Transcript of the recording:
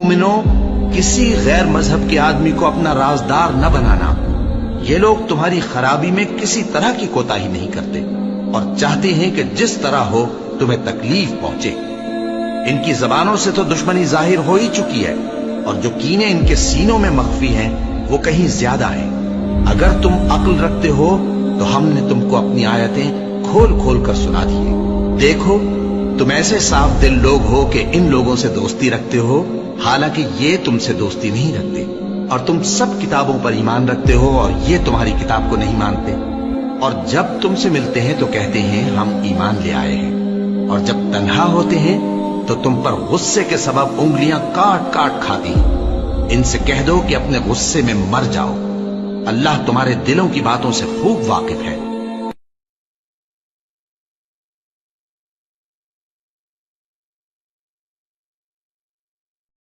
مومنوں، کسی غیر مذہب کے آدمی کو اپنا رازدار نہ بنانا۔ یہ لوگ تمہاری خرابی میں کسی طرح کی کوتاہی نہیں کرتے اور چاہتے ہیں کہ جس طرح ہو تمہیں تکلیف پہنچے۔ ان کی زبانوں سے تو دشمنی ظاہر ہو ہی چکی ہے، اور جو کینے ان کے سینوں میں مخفی ہیں وہ کہیں زیادہ ہیں۔ اگر تم عقل رکھتے ہو تو ہم نے تم کو اپنی آیتیں کھول کھول کر سنا دیے۔ دیکھو، تم ایسے صاف دل لوگ ہو کہ ان لوگوں سے دوستی رکھتے ہو، حالانکہ یہ تم سے دوستی نہیں رکھتے، اور تم سب کتابوں پر ایمان رکھتے ہو اور یہ تمہاری کتاب کو نہیں مانتے۔ اور جب تم سے ملتے ہیں تو کہتے ہیں ہم ایمان لے آئے ہیں، اور جب تنہا ہوتے ہیں تو تم پر غصے کے سبب انگلیاں کاٹ کاٹ کھاتی ہیں۔ ان سے کہہ دو کہ اپنے غصے میں مر جاؤ، اللہ تمہارے دلوں کی باتوں سے خوب واقف ہے۔